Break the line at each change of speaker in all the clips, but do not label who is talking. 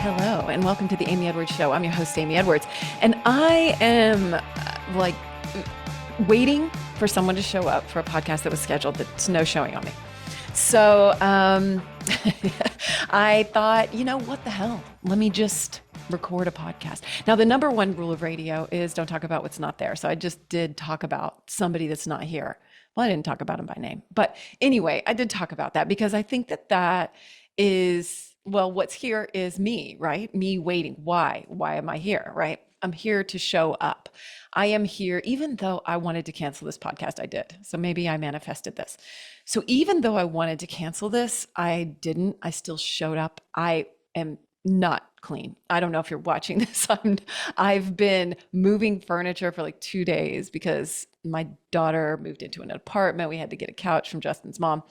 Hello, and welcome to the Amy Edwards Show. I'm your host, Amy Edwards, and I am like waiting for someone to show up for a podcast that was scheduled that's no showing on me. So I thought, what the hell? Let me just record a podcast. Now, the number one rule of radio is don't talk about what's not there. So I just did talk about somebody that's not here. Well, I didn't talk about him by name. But anyway, I did talk about that because I think that is, well, what's here is me, right? Me waiting. Why? Why am I here, right? I'm here to show up. I am here, even though I wanted to cancel this podcast, I did. So maybe I manifested this. So even though I wanted to cancel this, I didn't. I still showed up. I am not clean. I don't know if you're watching this. I've been moving furniture for like 2 days because my daughter moved into an apartment. We had to get a couch from Justin's mom.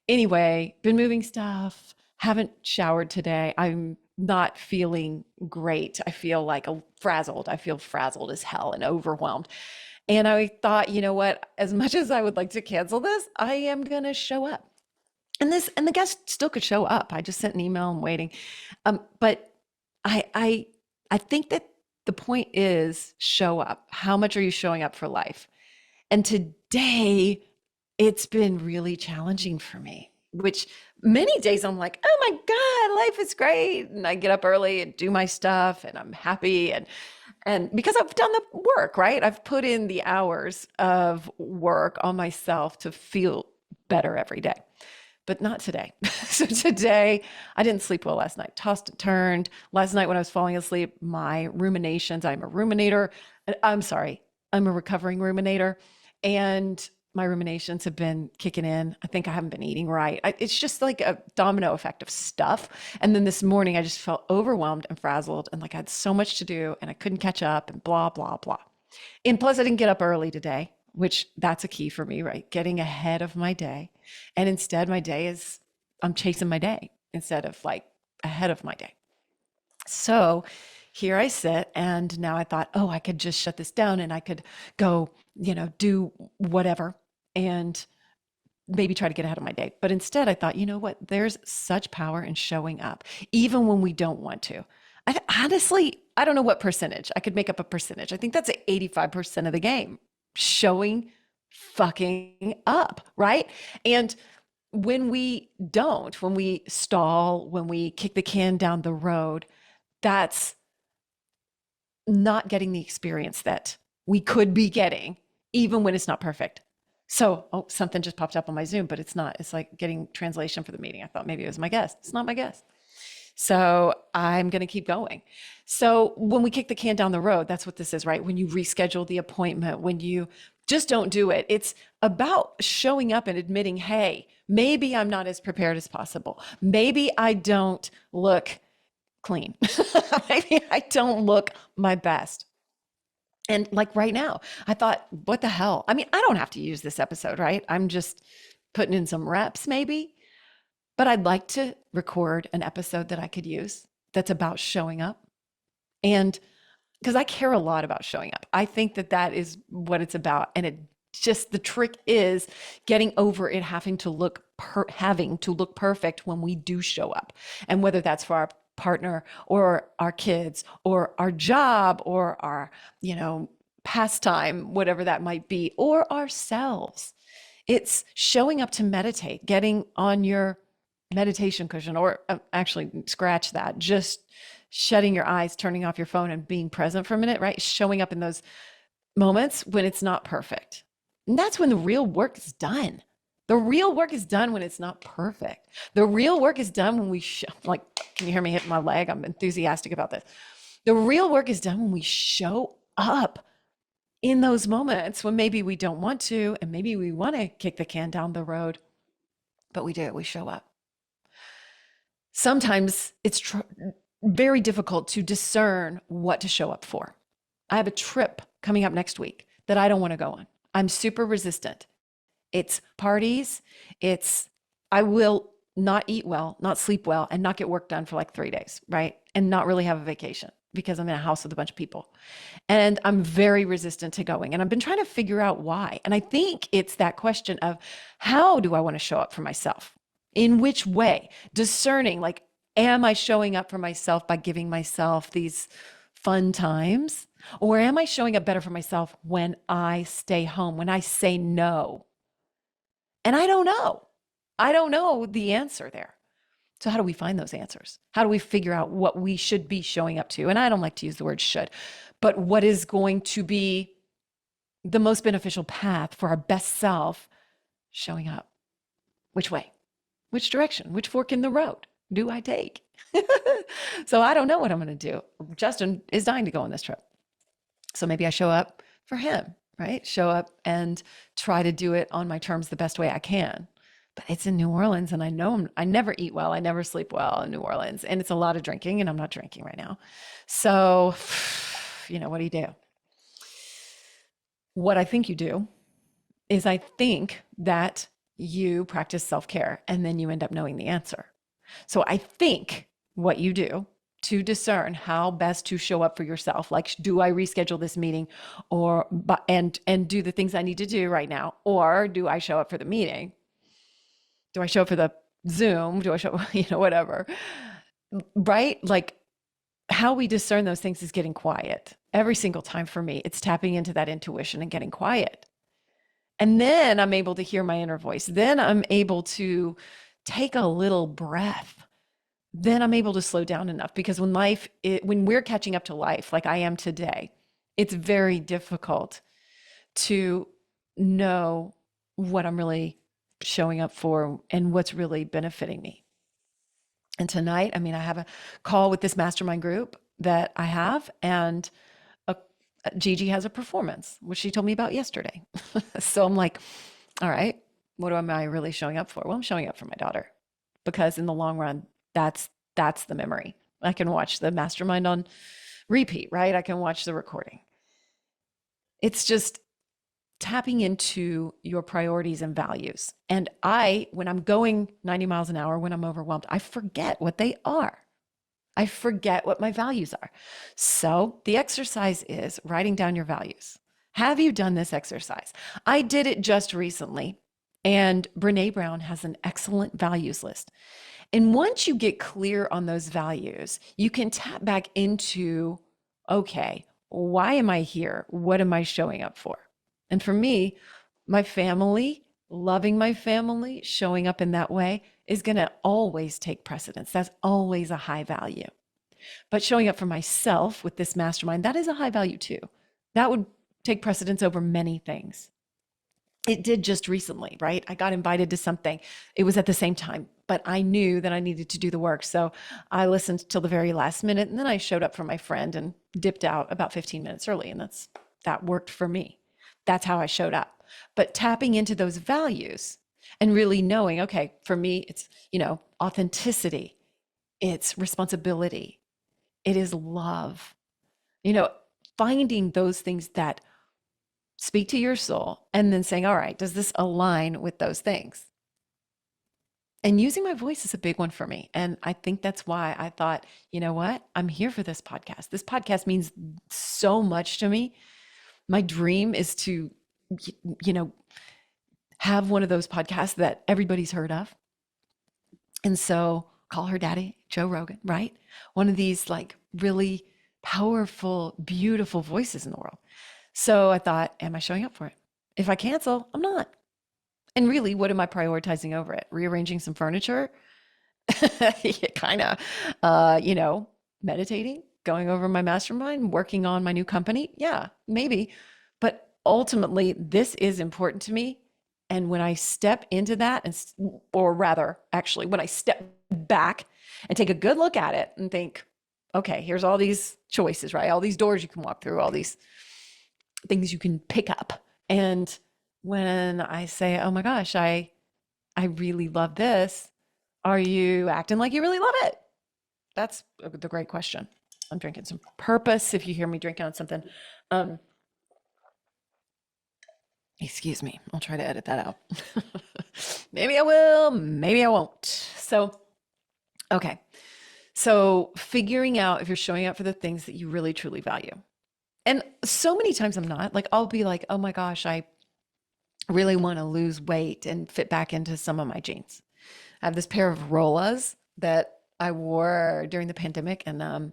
Anyway, been moving stuff. Haven't showered today. I'm not feeling great. I feel like frazzled. I feel frazzled as hell and overwhelmed. And I thought, you know what? As much as I would like to cancel this, I am going to show up. And the guest still could show up. I just sent an email. I'm waiting. But I think that the point is show up. How much are you showing up for life? And today, it's been really challenging for me, which many days I'm like, oh my God, life is great. And I get up early and do my stuff and I'm happy. And because I've done the work, right? I've put in the hours of work on myself to feel better every day, but not today. So today I didn't sleep well last night, tossed and turned. Last night when I was falling asleep, my ruminations, I'm a ruminator. I'm sorry, I'm a recovering ruminator. And my ruminations have been kicking in. I think I haven't been eating right. It's just like a domino effect of stuff. And then this morning, I just felt overwhelmed and frazzled and like I had so much to do and I couldn't catch up and blah, blah, blah. And plus, I didn't get up early today, which that's a key for me, right? Getting ahead of my day. And instead, my day is, I'm chasing my day instead of like ahead of my day. So here I sit, and now I thought, oh, I could just shut this down and I could go, do whatever and maybe try to get ahead of my day. But instead, I thought, you know what? There's such power in showing up, even when we don't want to. Honestly, I don't know what percentage. I could make up a percentage. I think that's 85% of the game. Showing fucking up, right? And when we don't, when we stall, when we kick the can down the road, that's not getting the experience that we could be getting, even when it's not perfect. So, something just popped up on my Zoom, but it's not. It's like getting translation for the meeting. I thought maybe it was my guest. It's not my guest. So I'm going to keep going. So when we kick the can down the road, that's what this is, right? When you reschedule the appointment, when you just don't do it, it's about showing up and admitting, hey, maybe I'm not as prepared as possible. Maybe I don't look clean. Maybe I don't look my best. And like right now, I thought, what the hell? I mean, I don't have to use this episode, right? I'm just putting in some reps maybe, but I'd like to record an episode that I could use that's about showing up. And because I care a lot about showing up, I think that is what it's about. And the trick is getting over it having to look perfect when we do show up. And whether that's for our partner or our kids or our job or our, pastime, whatever that might be, or ourselves. It's showing up to meditate, getting on your meditation cushion, or actually scratch that, just shutting your eyes, turning off your phone and being present for a minute, right? Showing up in those moments when it's not perfect. And that's when the real work is done. The real work is done when it's not perfect. The real work is done when we like, can you hear me hitting my leg? I'm enthusiastic about this. The real work is done when we show up in those moments when maybe we don't want to, and maybe we want to kick the can down the road, but we do, we show up. Sometimes it's very difficult to discern what to show up for. I have a trip coming up next week that I don't want to go on. I'm super resistant. It's parties. I will not eat well, not sleep well, and not get work done for like 3 days, right? And not really have a vacation because I'm in a house with a bunch of people. And I'm very resistant to going. And I've been trying to figure out why. And I think it's that question of how do I want to show up for myself? In which way? Discerning, like, Am I showing up for myself by giving myself these fun times? Or am I showing up better for myself when I stay home, when I say no? And I don't know. I don't know the answer there. So, how do we find those answers? How do we figure out what we should be showing up to? And I don't like to use the word should, but what is going to be the most beneficial path for our best self showing up? Which way? Which direction? Which fork in the road do I take? So, I don't know what I'm going to do. Justin is dying to go on this trip. So, maybe I show up for him, right? Show up and try to do it on my terms the best way I can. But it's in New Orleans, and I know I never eat well. I never sleep well in New Orleans. And it's a lot of drinking, and I'm not drinking right now. So, what do you do? What I think you do is I think that you practice self care and then you end up knowing the answer. So I think what you do to discern how best to show up for yourself, like, do I reschedule this meeting or and do the things I need to do right now, or do I show up for the meeting? Do I show up for the Zoom? Do I show, whatever, right? Like, how we discern those things is getting quiet. Every single time for me, it's tapping into that intuition and getting quiet. And then I'm able to hear my inner voice. Then I'm able to take a little breath. Then I'm able to slow down enough, because when we're catching up to life, like I am today, it's very difficult to know what I'm really showing up for and what's really benefiting me. And tonight, I have a call with this mastermind group that I have, and Gigi has a performance, which she told me about yesterday. So I'm like, all right, what am I really showing up for? Well, I'm showing up for my daughter, because in the long run, that's the memory. I can watch the mastermind on repeat, right? I can watch the recording. It's just tapping into your priorities and values. And when I'm going 90 miles an hour, when I'm overwhelmed, I forget what they are. I forget what my values are. So the exercise is writing down your values. Have you done this exercise? I did it just recently, and Brene Brown has an excellent values list. And once you get clear on those values, you can tap back into, okay, why am I here? What am I showing up for? And for me, my family, loving my family, showing up in that way is going to always take precedence. That's always a high value. But showing up for myself with this mastermind, that is a high value too. That would take precedence over many things. It did just recently, right? I got invited to something. It was at the same time, but I knew that I needed to do the work. So I listened till the very last minute, and then I showed up for my friend and dipped out about 15 minutes early. And that worked for me. That's how I showed up. But tapping into those values and really knowing, okay, for me, it's, authenticity, it's responsibility, it is love, finding those things that speak to your soul, and then saying, all right, does this align with those things? And using my voice is a big one for me. And I think that's why I thought, you know what? I'm here for this podcast. This podcast means so much to me. My dream is to, have one of those podcasts that everybody's heard of. And so call her daddy, Joe Rogan, right? One of these like really powerful, beautiful voices in the world. So I thought, am I showing up for it? If I cancel, I'm not. And really, what am I prioritizing over it? Rearranging some furniture? Kind of, meditating, going over my mastermind, working on my new company. Yeah, maybe. But ultimately, this is important to me. And when I step into that, or rather, actually, when I step back and take a good look at it and think, okay, here's all these choices, right? All these doors you can walk through, all these things you can pick up. And when I say, oh my gosh, I really love this, are you acting like you really love it? That's the great question. I'm drinking some Purpose. If you hear me drinking on something, excuse me, I'll try to edit that out. Maybe I will, maybe I won't. So, okay. So figuring out if you're showing up for the things that you really truly value. And so many times I'm not. Like, I'll be like, oh my gosh, I really want to lose weight and fit back into some of my jeans. I have this pair of Rollas that I wore during the pandemic, and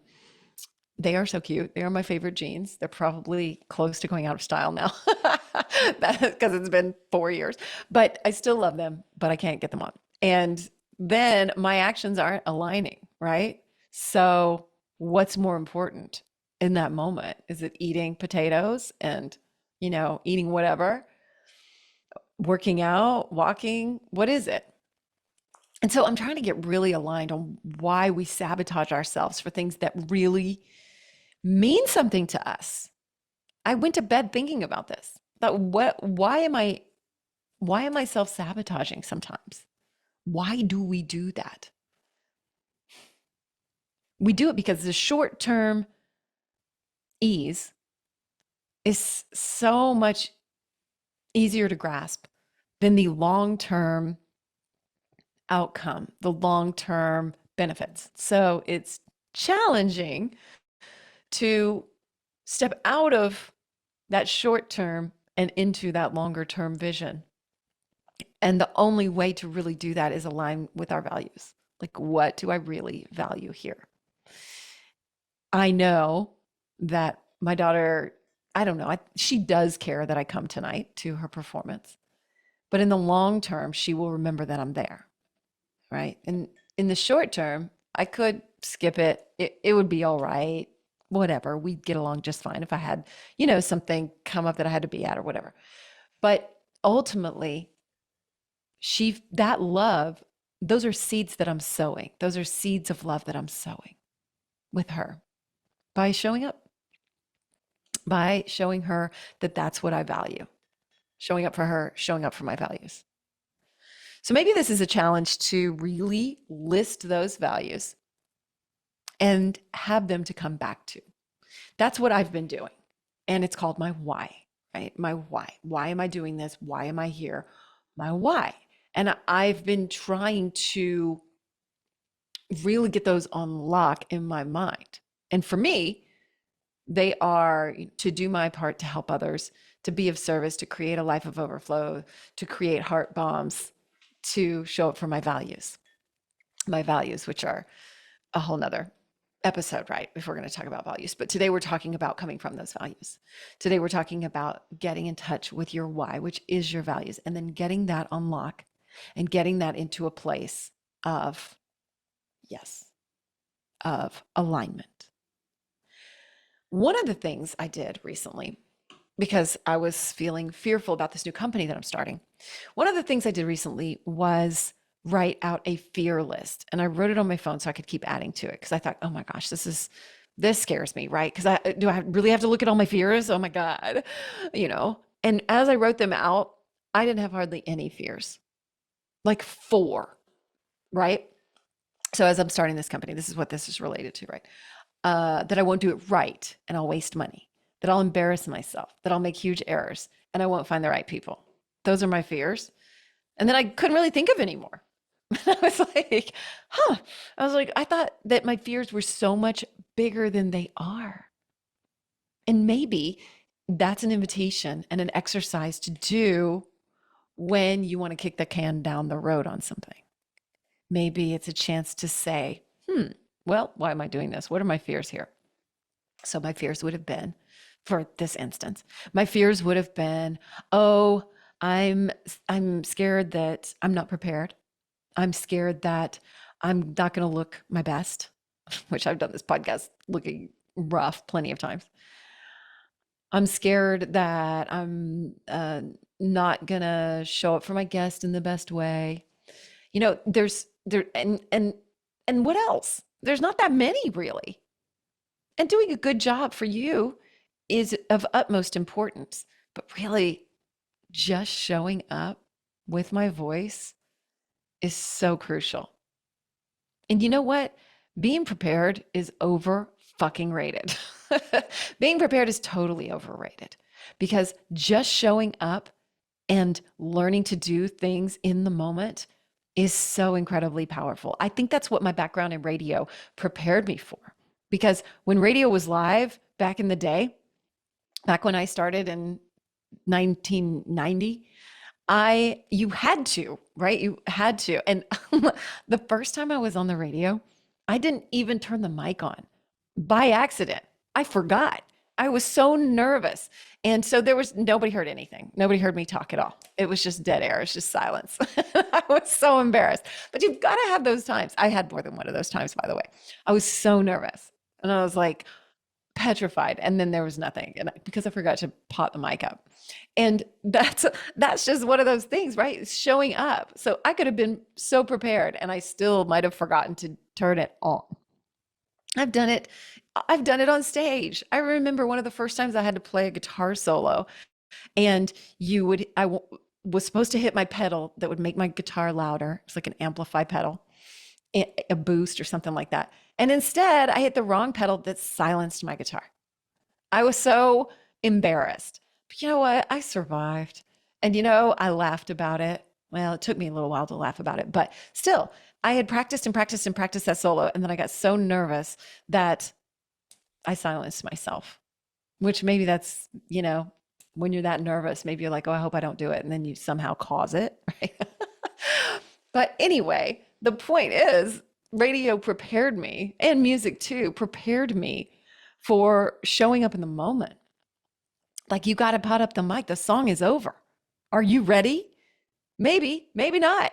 they are so cute. They are my favorite jeans. They're probably close to going out of style now because it's been 4 years, but I still love them, but I can't get them on. And then my actions aren't aligning, right? So, what's more important in that moment? Is it eating potatoes and, eating whatever, working out, walking? What is it? And so I'm trying to get really aligned on why we sabotage ourselves for things that really mean something to us. I went to bed thinking about this. That why am I self-sabotaging sometimes? Why do we do that? We do it because the short-term ease is so much easier to grasp than the long-term outcome, the long-term benefits. So it's challenging to step out of that short term and into that longer term vision. And the only way to really do that is align with our values. Like, what do I really value here? I know that my daughter, I don't know, she does care that I come tonight to her performance, but in the long term, she will remember that I'm there, right? And in the short term, I could skip it. It would be all right. Whatever. We'd get along just fine if I had, something come up that I had to be at or whatever. But ultimately, that love, those are seeds that I'm sowing. Those are seeds of love that I'm sowing with her by showing up, by showing her that that's what I value, showing up for her, showing up for my values. So maybe this is a challenge to really list those values and have them to come back to. That's what I've been doing. And it's called my why, right? My why. Why am I doing this? Why am I here? My why. And I've been trying to really get those on lock in my mind. And for me, they are to do my part to help others, to be of service, to create a life of overflow, to create heart bombs, to show up for my values, which are a whole nother episode, right? If we're going to talk about values. But today we're talking about coming from those values. Today we're talking about getting in touch with your why, which is your values, and then getting that on lock and getting that into a place of, yes, of alignment. One of the things I did recently, because I was feeling fearful about this new company that I'm starting, one of the things I did recently was write out a fear list. And I wrote it on my phone so I could keep adding to it because I thought, oh my gosh, this scares me, right? Because I really have to look at all my fears? Oh my God, And as I wrote them out, I didn't have hardly any fears, like 4, right? So as I'm starting this company, this is what this is related to, right? That I won't do it right and I'll waste money, that I'll embarrass myself, that I'll make huge errors and I won't find the right people. Those are my fears. And then I couldn't really think of any more. I was like, I thought that my fears were so much bigger than they are. And maybe that's an invitation and an exercise to do when you want to kick the can down the road on something. Maybe it's a chance to say, well, why am I doing this? What are my fears here? So my fears would have been, for this instance, my fears would have been, oh, I'm scared that I'm not prepared. I'm scared that I'm not going to look my best, which I've done this podcast looking rough plenty of times. I'm scared that I'm not going to show up for my guest in the best way. And what else? There's not that many really. And doing a good job for you is of utmost importance. But really, just showing up with my voice is so crucial. And you know what? Being prepared is over fucking rated. Being prepared is totally overrated because just showing up and learning to do things in the moment is so incredibly powerful. I think that's what my background in radio prepared me for. Because when radio was live back in the day, back when I started in 1990, you had to, right? You had to. And the first time I was on the radio, I didn't even turn the mic on by accident. I forgot. I was so nervous. And so there was nobody heard anything. Nobody heard me talk at all. It was just dead air. It's just silence. I was so embarrassed. But you've got to have those times. I had more than one of those times, by the way. I was so nervous. And I was like petrified. And then there was nothing. And because I forgot to pot the mic up. And that's just one of those things, right? It's showing up. So I could have been so prepared and I still might have forgotten to turn it on. I've done it. I've done it on stage. I remember one of the first times I had to play a guitar solo, and was supposed to hit my pedal that would make my guitar louder. It's like an amplify pedal, a boost or something like that. And instead, I hit the wrong pedal that silenced my guitar. I was so embarrassed. But you know what? I survived. And I laughed about it. Well, it took me a little while to laugh about it, but still, I had practiced and practiced and practiced that solo. And then I got so nervous that I silenced myself, which maybe that's, when you're that nervous, maybe you're like, oh, I hope I don't do it. And then you somehow cause it, right? But anyway, the point is, radio prepared me, and music too, prepared me for showing up in the moment. Like, you got to pot up the mic. The song is over. Are you ready? Maybe, maybe not,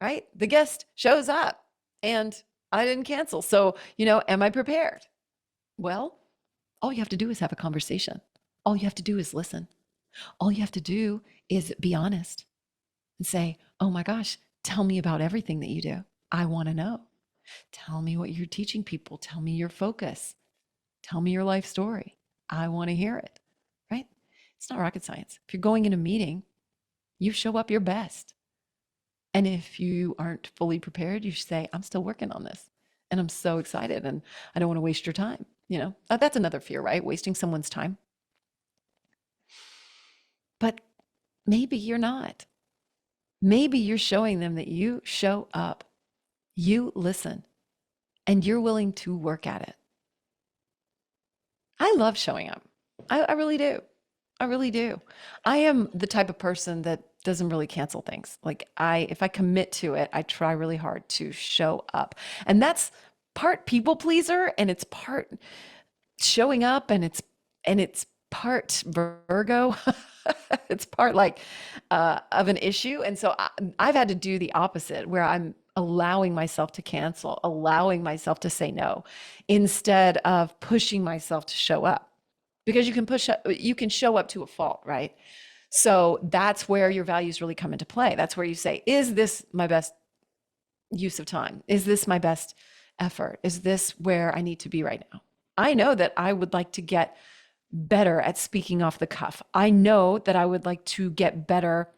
right? The guest shows up and I didn't cancel. So, am I prepared? Well, all you have to do is have a conversation. All you have to do is listen. All you have to do is be honest and say, oh my gosh, tell me about everything that you do. I want to know. Tell me what you're teaching people. Tell me your focus. Tell me your life story. I want to hear it, right? It's not rocket science. If you're going in a meeting, you show up your best. And if you aren't fully prepared, you say, I'm still working on this. And I'm so excited and I don't want to waste your time. That's another fear, right? Wasting someone's time. But maybe you're not. Maybe you're showing them that you show up, you listen, and you're willing to work at it. I love showing up. I really do. I really do. I am the type of person that doesn't really cancel things. Like, if I commit to it, I try really hard to show up. And that's part people pleaser and it's part showing up and it's part Virgo. It's part like of an issue. And so I've had to do the opposite, where I'm allowing myself to cancel, allowing myself to say no, instead of pushing myself to show up. Because you can show up to a fault, right? So that's where your values really come into play. That's where you say, is this my best use of time? Is this my best effort? Is this where I need to be right now? I know that I would like to get better at speaking off the cuff. I know that I would like to get better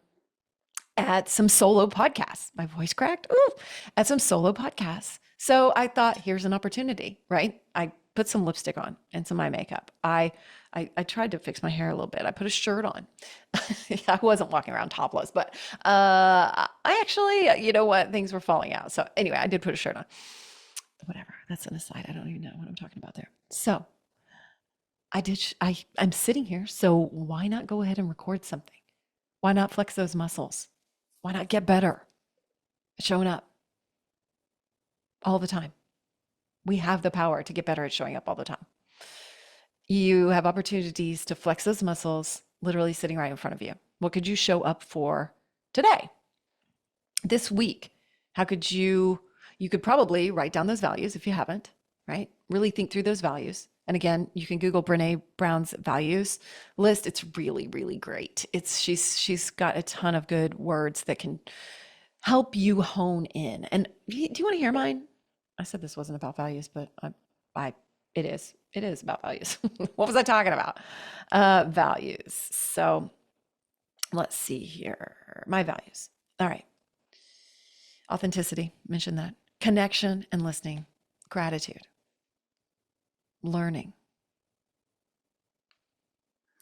at some solo podcasts. My voice cracked. Ooh, at some solo podcasts. So I thought, here's an opportunity, right? I put some lipstick on and some eye makeup. I tried to fix my hair a little bit. I put a shirt on. I wasn't walking around topless, but I actually, you know what? Things were falling out. So anyway, I did put a shirt on. Whatever. That's an aside. I don't even know what I'm talking about there. So I'm sitting here. So why not go ahead and record something? Why not flex those muscles? Why not get better at showing up all the time? We have the power to get better at showing up all the time. You have opportunities to flex those muscles literally sitting right in front of you. What could you show up for today? This week, how could you could probably write down those values if you haven't, right? Really think through those values. And again, you can Google Brene Brown's values list. It's really, really great. She's got a ton of good words that can help you hone in. And do you want to hear mine? I said this wasn't about values, but it is. It is about values. What was I talking about? Values. So let's see here. My values. All right. Authenticity. Mention that. Connection and listening. Gratitude. Learning.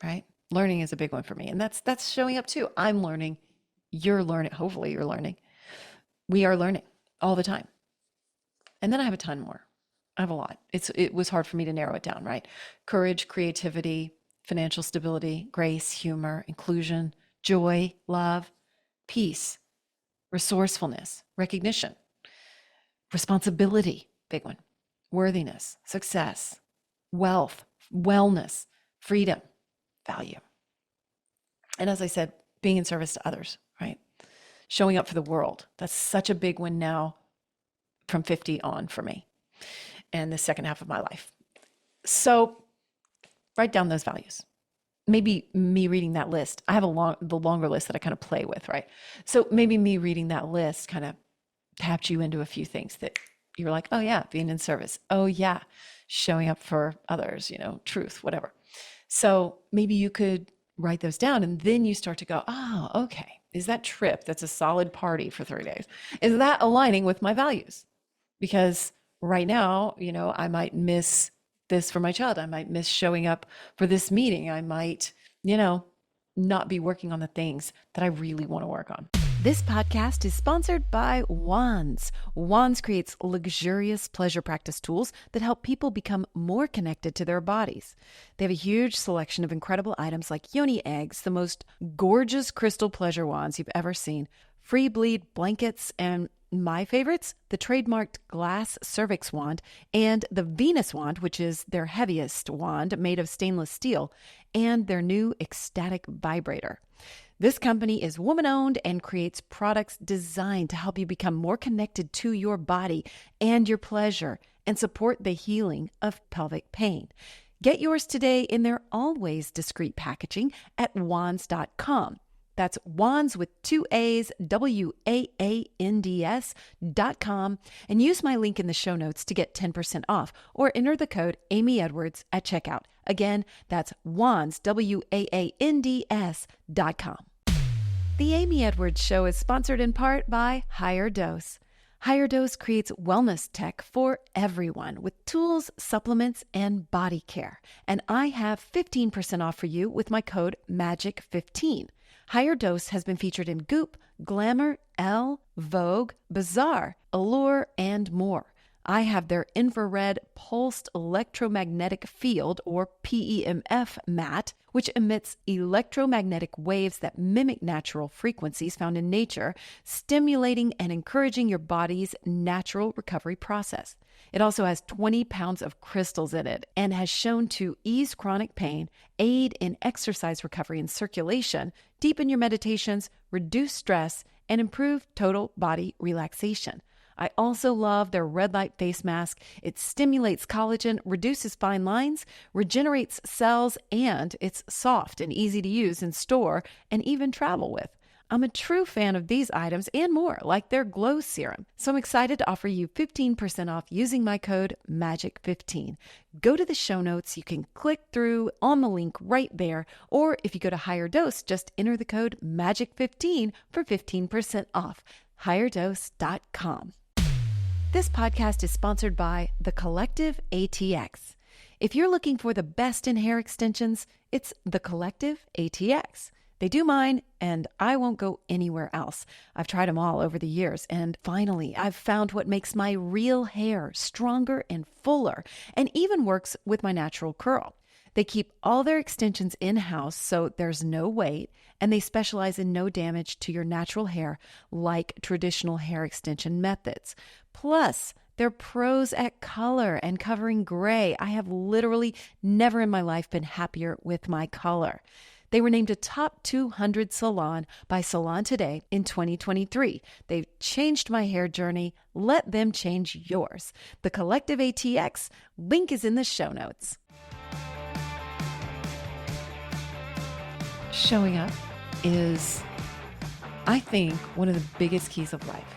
Right? Learning is a big one for me. And that's showing up too. I'm learning. You're learning. Hopefully you're learning. We are learning all the time. And then I have a ton more. I have a lot. It was hard for me to narrow it down, right? Courage, creativity, financial stability, grace, humor, inclusion, joy, love, peace, resourcefulness, recognition, responsibility, big one. Worthiness, success, wealth, wellness, freedom, value. And as I said, being in service to others, right? Showing up for the world. That's such a big one now from 50 on for me and the second half of my life. So write down those values. Maybe me reading that list. I have the longer list that I kind of play with, right? So maybe me reading that list kind of tapped you into a few things that you're like, oh yeah, being in service. Oh yeah, showing up for others, truth, whatever. So maybe you could write those down and then you start to go, oh, okay. Is that trip that's a solid party for 3 days? Is that aligning with my values? Because right now, I might miss this for my child. I might miss showing up for this meeting. I might, not be working on the things that I really want to work on. This podcast is sponsored by Wands. Wands creates luxurious pleasure practice tools that help people become more connected to their bodies. They have a huge selection of incredible items like yoni eggs, the most gorgeous crystal pleasure wands you've ever seen, free bleed blankets, and my favorites, the trademarked glass cervix wand and the Venus wand, which is their heaviest wand made of stainless steel, and their new ecstatic vibrator. This company is woman-owned and creates products designed to help you become more connected to your body and your pleasure and support the healing of pelvic pain. Get yours today in their always discreet packaging at wands.com. That's wands with 2 A's, WAANDS.com, and use my link in the show notes to get 10% off or enter the code Amy Edwards at checkout. Again, that's wands, WAANDS.com. The Amy Edwards Show is sponsored in part by Higher Dose. Higher Dose creates wellness tech for everyone with tools, supplements, and body care. And I have 15% off for you with my code MAGIC15. Higher Dose has been featured in Goop, Glamour, Elle, Vogue, Bazaar, Allure, and more. I have their infrared pulsed electromagnetic field, or PEMF mat, which emits electromagnetic waves that mimic natural frequencies found in nature, stimulating and encouraging your body's natural recovery process. It also has 20 pounds of crystals in it and has shown to ease chronic pain, aid in exercise recovery and circulation, deepen your meditations, reduce stress, and improve total body relaxation. I also love their red light face mask. It stimulates collagen, reduces fine lines, regenerates cells, and it's soft and easy to use and store and even travel with. I'm a true fan of these items and more, like their glow serum. So I'm excited to offer you 15% off using my code MAGIC15. Go to the show notes. You can click through on the link right there. Or if you go to Higher Dose, just enter the code MAGIC15 for 15% off. HigherDose.com. This podcast is sponsored by The Collective ATX. If you're looking for the best in hair extensions, it's The Collective ATX. They do mine, and I won't go anywhere else. I've tried them all over the years, and finally, I've found what makes my real hair stronger and fuller, and even works with my natural curl. They keep all their extensions in-house, so there's no wait, and they specialize in no damage to your natural hair like traditional hair extension methods. Plus, they're pros at color and covering gray. I have literally never in my life been happier with my color. They were named a top 200 salon by Salon Today in 2023. They've changed my hair journey. Let them change yours. The Collective ATX, link is in the show notes. Showing up is, I think, one of the biggest keys of life.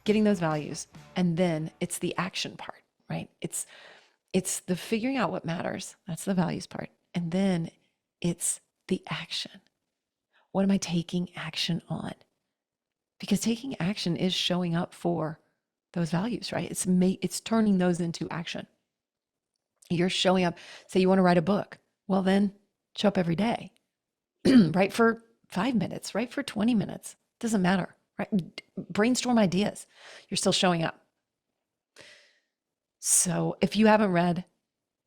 Getting those values, and then it's the action part, right? It's the figuring out what matters. That's the values part. And then it's the action. What am I taking action on? Because taking action is showing up for those values, right? It's turning those into action. You're showing up, say you want to write a book. Well, then show up every day. Write for 5 minutes, write for 20 minutes. Doesn't matter, right? Brainstorm ideas. You're still showing up. So if you haven't read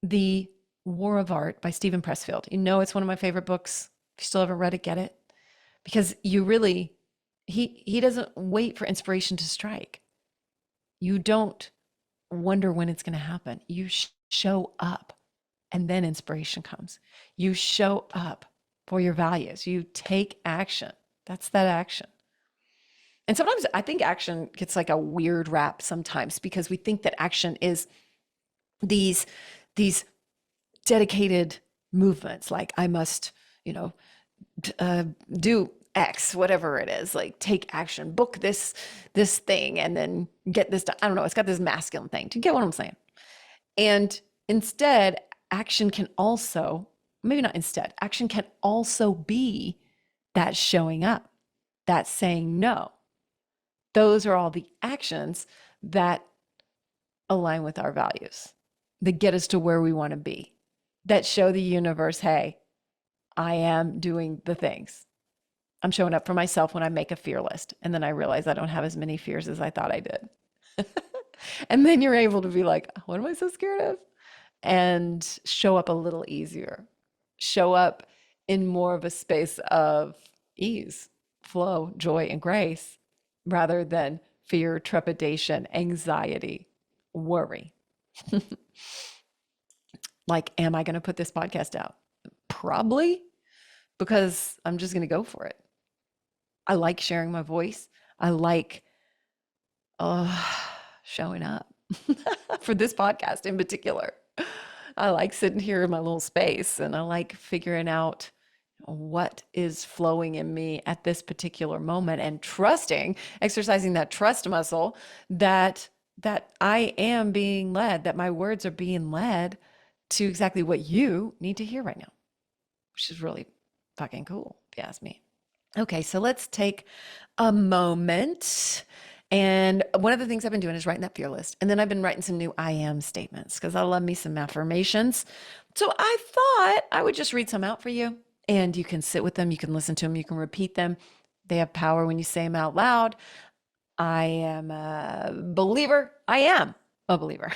The War of Art by Stephen Pressfield, it's one of my favorite books. If you still haven't read it, get it. Because you really, he doesn't wait for inspiration to strike. You don't wonder when it's going to happen. You show up, and then inspiration comes. You show up for your values. You take action. That's that action. And sometimes I think action gets like a weird rap sometimes because we think that action is these these dedicated movements, like I must, you know, do X, whatever it is, like take action, book this thing, and then get this done. I don't know. It's got this masculine thing. Do you get what I'm saying? And instead, action can also, maybe not instead, action can also be that showing up, that saying no. Those are all the actions that align with our values, that get us to where we want to be, that show the universe, hey, I am doing the things. I'm showing up for myself when I make a fear list. And then I realize I don't have as many fears as I thought I did. And then you're able to be like, what am I so scared of? And show up a little easier, show up in more of a space of ease, flow, joy, and grace rather than fear, trepidation, anxiety, worry. Like, am I going to put this podcast out? Probably, because I'm just going to go for it. I like sharing my voice. I like showing up for this podcast in particular. I like sitting here in my little space, and I like figuring out what is flowing in me at this particular moment and trusting, exercising that trust muscle that I am being led, that my words are being led to exactly what you need to hear right now, which is really fucking cool, if you ask me. Okay, so let's take a moment. And one of the things I've been doing is writing that fear list. And then I've been writing some new I am statements because I love me some affirmations. So I thought I would just read some out for you, and you can sit with them, you can listen to them, you can repeat them. They have power when you say them out loud. I am a believer. I am a believer.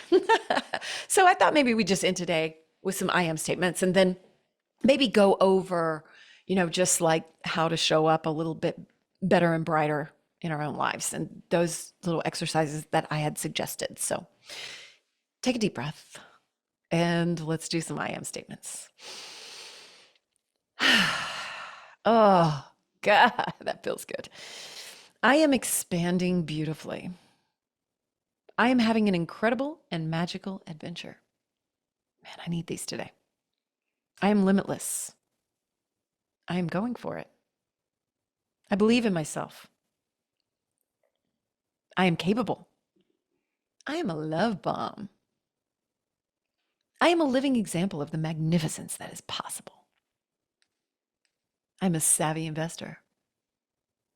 So I thought maybe we just end today with some I am statements, and then maybe go over, just like how to show up a little bit better and brighter in our own lives, and those little exercises that I had suggested. So take a deep breath and let's do some I am statements. Oh, God, that feels good. I am expanding beautifully. I am having an incredible and magical adventure. Man, I need these today. I am limitless. I am going for it. I believe in myself. I am capable. I am a love bomb. I am a living example of the magnificence that is possible. I'm a savvy investor.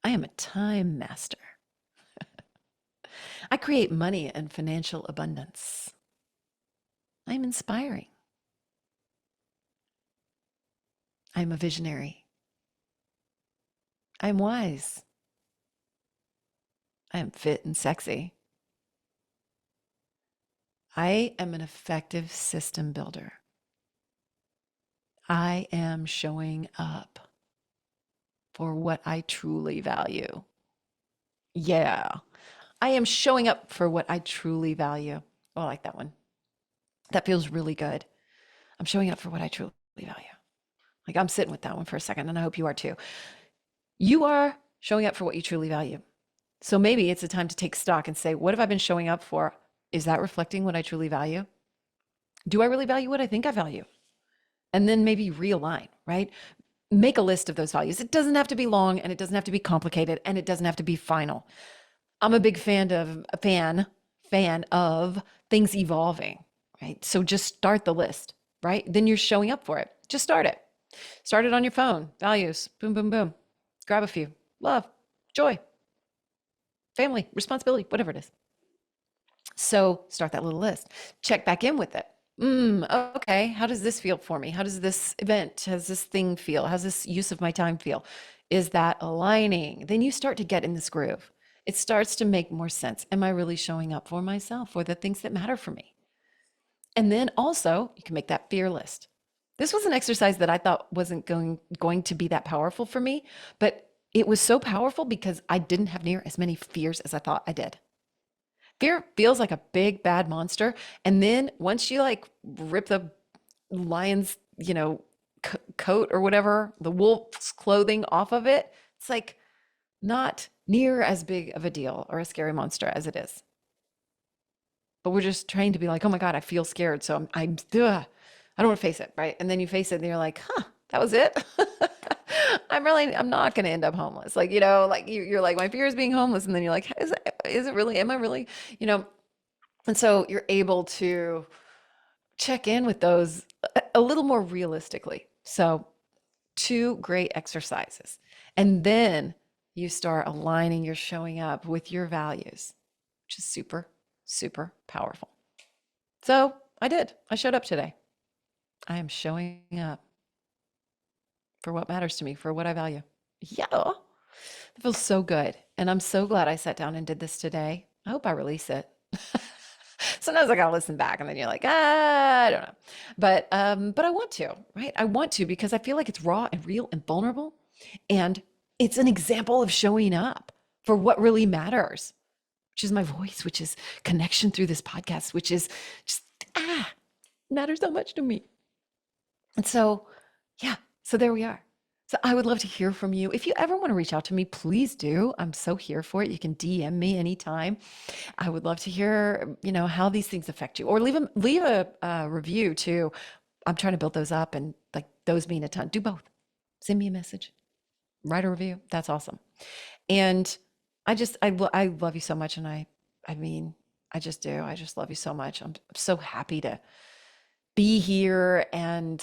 I am a time master. I create money and financial abundance. I am inspiring. I am a visionary. I am wise. I am fit and sexy. I am an effective system builder. I am showing up for what I truly value. Yeah. I am showing up for what I truly value. Oh, I like that one. That feels really good. I'm showing up for what I truly value. Like, I'm sitting with that one for a second, and I hope you are too. You are showing up for what you truly value. So maybe it's a time to take stock and say, what have I been showing up for? Is that reflecting what I truly value? Do I really value what I think I value? And then maybe realign, right? Make a list of those values. It doesn't have to be long, and it doesn't have to be complicated, and it doesn't have to be final. I'm a big fan of things evolving, right? So just start the list, right? Then you're showing up for it. Just start it. Start it on your phone. Values. Boom, boom, boom. Grab a few. Love, joy, family, responsibility, whatever it is. So start that little list. Check back in with it. Okay, how does this feel for me? How does this event, how's this thing feel? How's this use of my time feel? Is that aligning? Then you start to get in this groove. It starts to make more sense. Am I really showing up for myself, for the things that matter for me? And then also, you can make that fear list. This was an exercise that I thought wasn't going to be that powerful for me, but it was so powerful because I didn't have near as many fears as I thought I did. Fear feels like a big bad monster. And then once you like rip the lion's, coat or whatever, the wolf's clothing off of it, it's like not near as big of a deal or a scary monster as it is. But we're just trained to be like, oh my God, I feel scared. So ugh, I don't want to face it. Right. And then you face it and you're like, huh, that was it. I'm not going to end up homeless. Like, like you're like, my fear is being homeless. And then you're like, is it really, am I really, and so you're able to check in with those a little more realistically. So 2 great exercises. And then you start aligning your showing up with your values, which is super, super powerful. So I showed up today. I am showing up for what matters to me, for what I value. Yeah, it feels so good. And I'm so glad I sat down and did this today. I hope I release it. Sometimes I gotta listen back and then you're like, I don't know. But I want to, right? I want to because I feel like it's raw and real and vulnerable. And it's an example of showing up for what really matters, which is my voice, which is connection through this podcast, which is just matters so much to me. And so, yeah, so there we are. So I would love to hear from you. If you ever want to reach out to me, please do. I'm so here for it. You can DM me anytime. I would love to hear, how these things affect you, or leave a review too. I'm trying to build those up, and like those mean a ton. Do both. Send me a message, write a review. That's awesome. And I love you so much. And I mean, I just do. I just love you so much. I'm so happy to be here and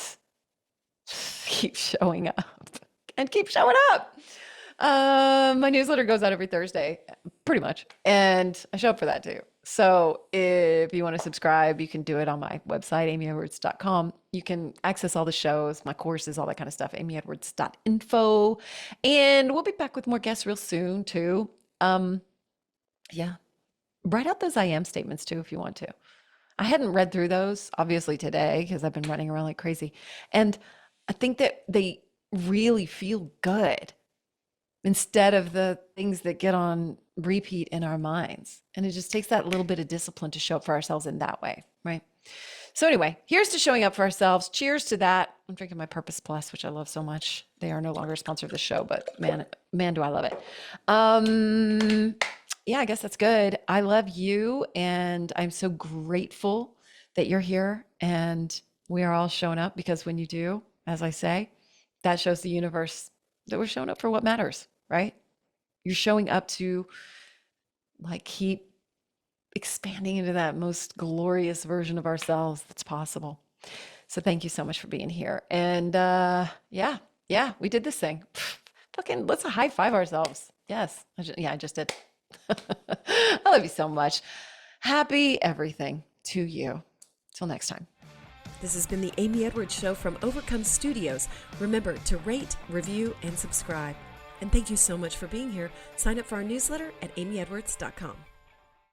keep showing up and keep showing up. My newsletter goes out every Thursday, pretty much. And I show up for that too. So if you want to subscribe, you can do it on my website, amyedwards.com. You can access all the shows, my courses, all that kind of stuff, amyedwards.info. And we'll be back with more guests real soon too. Yeah. Write out those I am statements too, if you want to. I hadn't read through those obviously today because I've been running around like crazy. And I think that they really feel good instead of the things that get on repeat in our minds. And it just takes that little bit of discipline to show up for ourselves in that way, right? So anyway, here's to showing up for ourselves. Cheers to that. I'm drinking my Purpose Plus, which I love so much. They are no longer a sponsor of the show, but man, do I love it. Yeah, I guess that's good. I love you, and I'm so grateful that you're here and we are all showing up, because when you do, as I say, that shows the universe that we're showing up for what matters, right? You're showing up to like keep expanding into that most glorious version of ourselves that's possible. So thank you so much for being here. And yeah, we did this thing. Fucking let's high five ourselves. Yes. I just did. I love you so much. Happy everything to you. Till next time.
This has been the Amy Edwards Show from Overcome Studios. Remember to rate, review, and subscribe. And thank you so much for being here. Sign up for our newsletter at amyedwards.com.